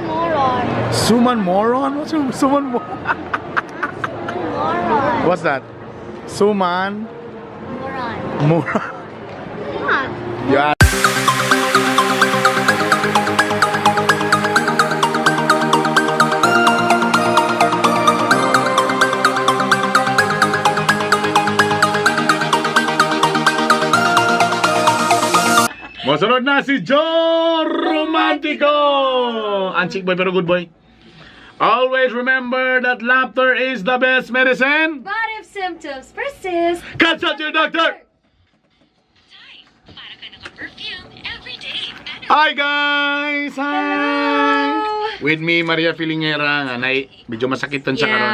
moron. Suman moron? What's a suman moron? Moron. What's that? Suman Moron. moron. What? Yeah. Masunod na si John Romantico! Anchik boy pero good boy. Always remember that laughter is the best medicine. But if symptoms persist, Consult your doctor! Para ka naka-perfume every day. Hi guys! Hi! With me, Maria Filingera. Nga, medyo masakit ton siya karon.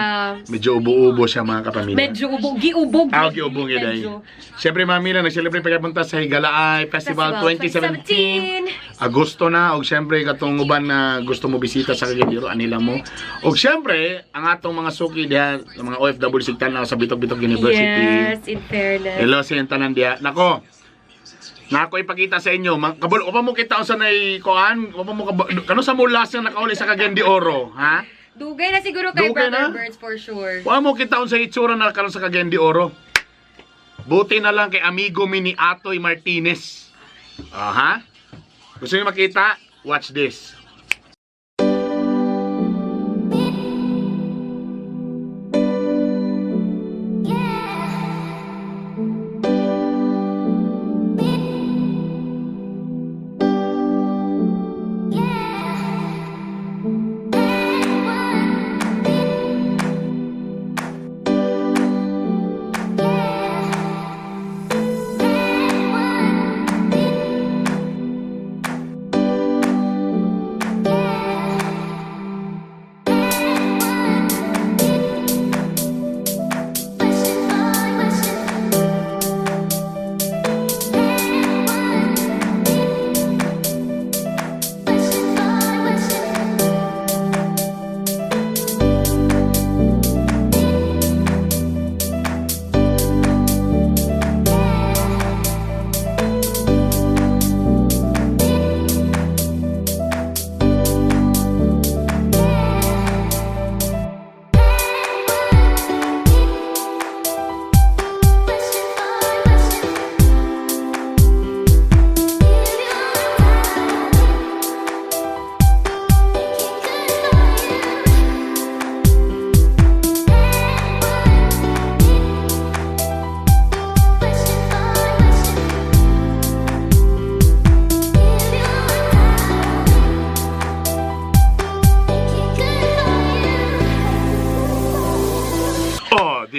Medyo ubo-ubo siya mga kapamilya. medyo ubog, giubog. Giubog yun ay. Siyempre mami lang, nag-celebrate pagkapunta sa Higalaay Festival 2017. Agosto na, og siyempre katong uban na gusto mo bisita sa Cagayan, anila mo. Og siyempre, ang atong mga suki diha, mga OFW sigtan na sa Bitok-Bitok University. Yes, in fairness. Hello sa tanan diha. Nako. Nako ipakita sa inyo, kabul pa mo kita usa nay kuan, pa mo kano sa mulas nga nakauli sa Cagayan de Oro, ha? Dugay na siguro kay Dugay Brother na? Birds for sure. Pa mo kita unsa itsura na karon sa Cagayan de Oro. Buti na lang kay amigo mi ni Atoy Martinez. Ha? Gusto niyo makita? Watch this.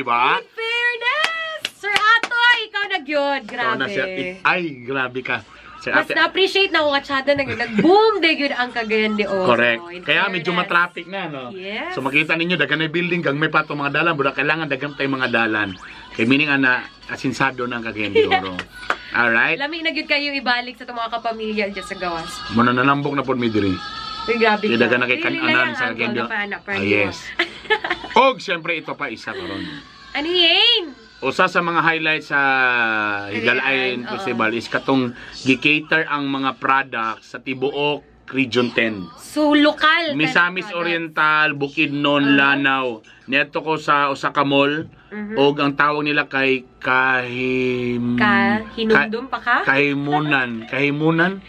Diba? In fairness! Sir Atoy, ikaw na gyud. Grabe. Ay, grabe ka. Sir Mas Ate, na-appreciate na ako katsada nag-boom de gyud ang Cagayan de Oro. correct. In Kaya medyo fairness. matraffic na, no? Yes. So makita ninyo, dagan na building, gang may pato mga dalan, buda kailangan dagan tayo mga dalan. Kay meaning ana, asinsado ng Cagayan de Oro. Alright? Lami na gyud kayo ibalik sa itong mga kapamilya dyan sa gawas. Muna nanambok na po mi diri. Uy, grabe Kaya ka. dagan na kay kananan sa Cagayan de Oro. Yes. Og, siyempre, ito pa isa karon. Ano yan? Usa sa mga highlights sa Higalayan Oo. Festival is katong gi-cater ang mga products sa tibuok Region 10. So, lokal. Misamis pero product. Oriental, Bukidnon, Lanao. Neto ko sa Osaka Mall. Og ang tawag nila kay Hinundum pa ka? Kahimunan. Kahimunan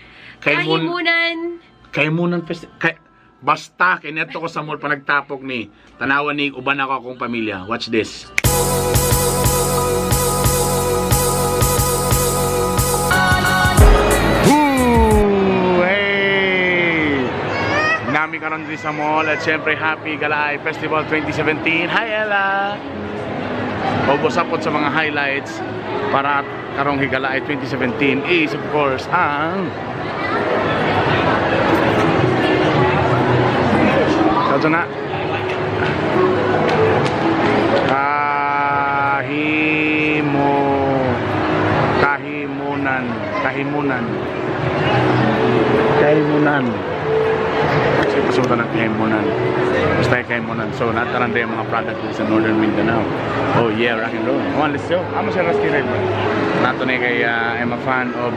basta kay neto ko sa mall pa nagtapok ni tanawan ni uban ako akong pamilya. Watch this. Hey! Nami karon di sa mall at syempre Happy Higalaay Festival 2017. Hi Ella! Ubos-apot sa mga highlights para karong Higalaay 2017 is of course ang Ito na. Kahimunan. Kasi pasutan ng kahimunan. Basta yung kahimunan. So, nataran din yung mga product sa Northern Mindanao. Oh yeah, rock and roll. Come on, let's go. Amo siya Rusty Red. Nato na kay I'm a fan of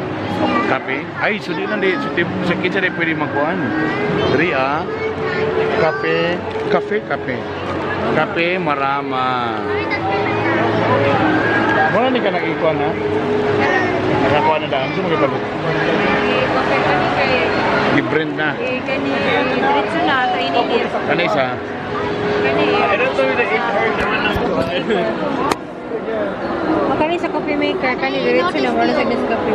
kape. Ay, so di lang di. So, kinsa di pwede magkuhan. Diri Kape. Kape marama. Muna ni ka nag-ikuan ha? Nakakuha na daan. Sino magkabalo? Bakit kani kay Di-brand na. kani diretso na sa inigit. Ano isa? Kani. Makani sa coffee maker kani diretso na wala sa Nescafe.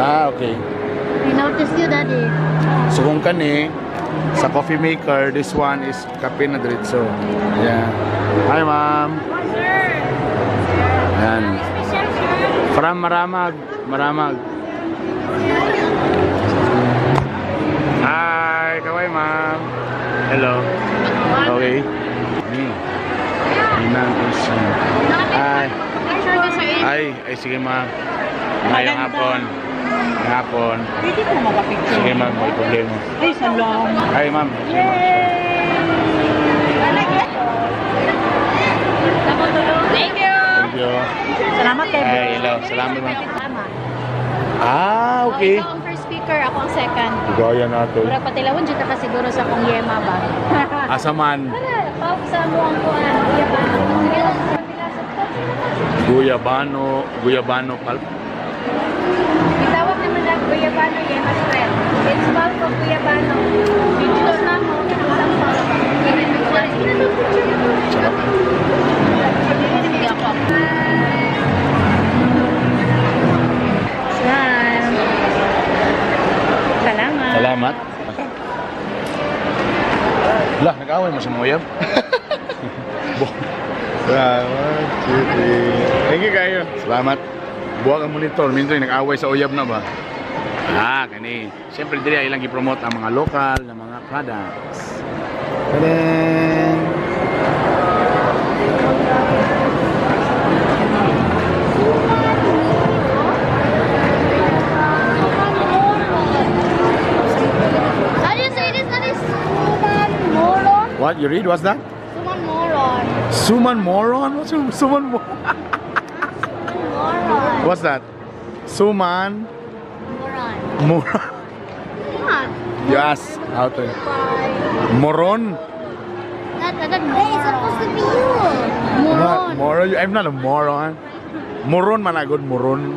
Ah, okay. I noticed you, Daddy. So kung kani, sa coffee maker, this one is kape na diretso. Ayan. Hi, ma'am. Ayan. From Maramag. Hi, kaway, ma'am. Hello. Okay. Inang isa. Hi. Ay, sige, ma'am. Ngayong hapon. Pwede ko makapicture. Sige, ma'am. May problema. Ay, salamat. Hi, ma'am. Sige, ma'am. Thank you. Thank you. Salamat kay Ay, hello. Salamat, ma'am. Tama. Ah, okay. Ikaw ang first speaker, ako ang second. Gaya natin. Mura patilawon dito ka siguro sa kong yema ba? Asaman. Pag sa mo ang kuan, Guyabano pulp. Itawag naman na Guyabano yema spread. It's pulp of Guyabano. Dito na mo, isang pulp. Sarap. Salamat. Salamat. Lah, nag-away mo sa Moyab. Salamat, Chichi. Thank you kayo. Salamat. Buwag ang monitor. Minsan nag-away sa Oyab na ba? Ah, kani. Siyempre dili ilang i-promote ang mga local na mga products. Tadaan! How do you say this? That is Suman Moron. What you read? What's that? Suman Moron. Suman Moron? What's Suman Moron? Moron. What's that? Suman Moron. Moron. What? Yes. How to? Moron? That hey, it's supposed to be you. What? Moron. Moron? I'm not a moron. Moron man agad moron.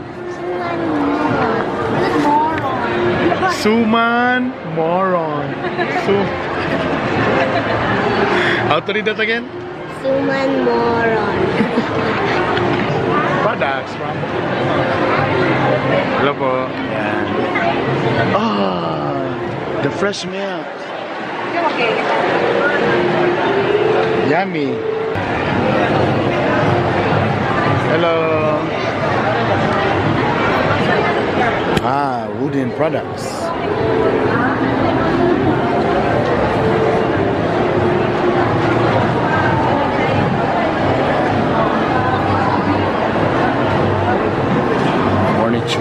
Suman Moron. How to read that again? Suman Moron. Products from... Hello po. Yan. Ah, the fresh milk. Yummy. Hello. Ah, wooden products.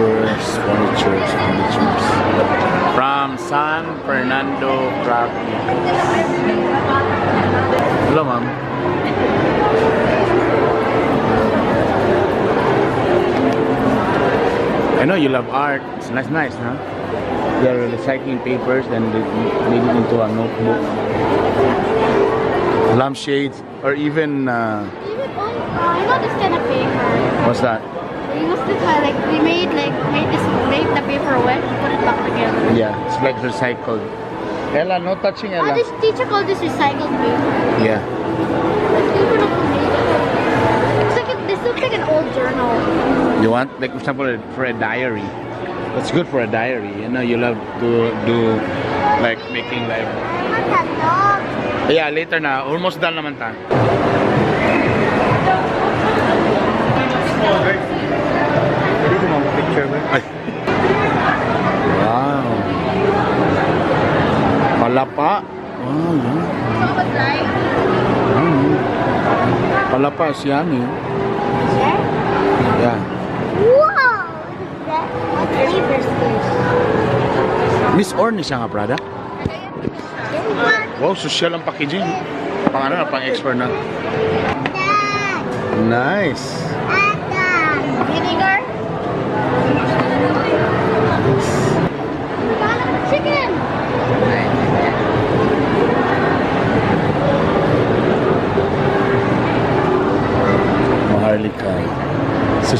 Furnitures. From San Fernando Graphics. Hello, ma'am. I know you love art. It's nice, huh? They're recycling papers and they made it into a notebook. Lampshades, or even I know this kind of paper. what's that? We must have like we made the paper wet, put it back together. Yeah, it's like recycled. Ella, no touching, Ella. This teacher called this recycled paper. Yeah. This looks like an old journal. You want, like, for example, for a diary. That's good for a diary. You know, you love to do, like, making like... Yeah, later na. Almost done naman ta. Dito mo picture ba? Ay. Wow. Palapa. Oh, yeah. Palapa siya ni. Yeah. Wow! What flavor is this? Miss Orne siya nga, Prada. Wow, social ang packaging. Pang ano na, pang expert na. Nice. Vinegar? Chicken!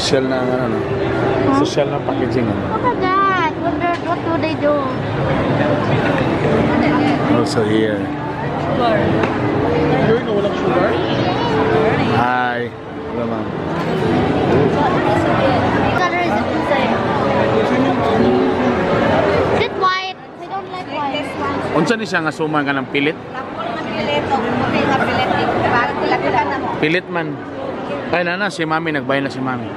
Social na ano, social na packaging. Ano. Look at that. What do they do? Also here. Sugar na walang sugar? Hi. Hello, ma'am. What color is it inside? Is it white? I don't like white. Unsa ni siya nga suman ka ng pilit? Pilit man. Ay, nana, si mami. Nagbayad na si mami.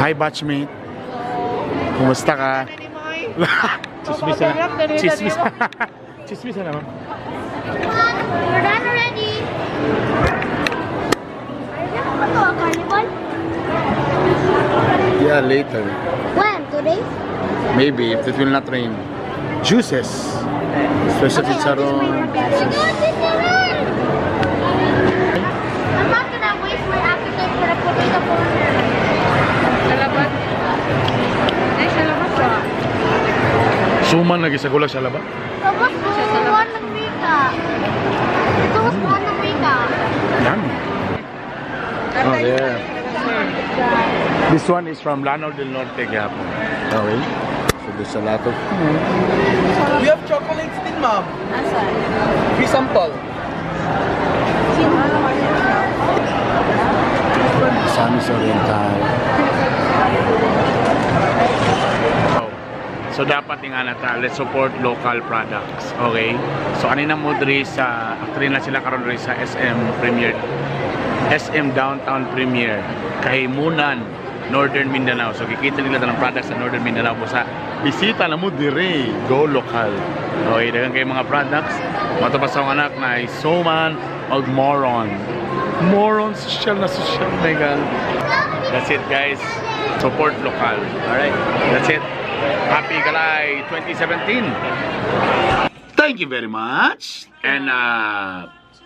Hi, batchmate. Kumusta ka? Chismis na. Chismis na. Chismis na naman. We're done already. Are you a carnival? Yeah, later. When? 2 days? Maybe, if it will not rain. Juices. Especially chicharon. I'm not gonna waste my appetite for a potato corner. Salabat. Ay, salabat ka. Suman lagi sa gula sa laba. Tapos buwan ng wika. Ito was buwan ng wika. Yummy. Oh, yeah. This one is from Lanao del Norte, Quiapo. Okay. So there's a lot of We have chocolates din, ma'am. Free sample. Samis Oriental. So dapat nga nata, let's support local products. Okay? So anina mo diri sa actually na sila karon diri sa SM Premier, SM Downtown Premier, Kahimunan, Northern Mindanao. So kikita nila ng products sa Northern Mindanao po sa bisita na mo diri, go local. Okay, daghang kay mga products. Mato pa sa anak na Suman o Moron. Moron social na social, my God. That's it, guys. Support local. Alright, that's it. Happy Galay 2017. Thank you very much. And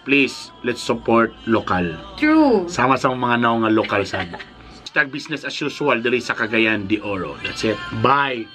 please, let's support local. True. Sama-sama mga naong nga local sad. Hashtag business as usual diri sa Cagayan de Oro. That's it. Bye.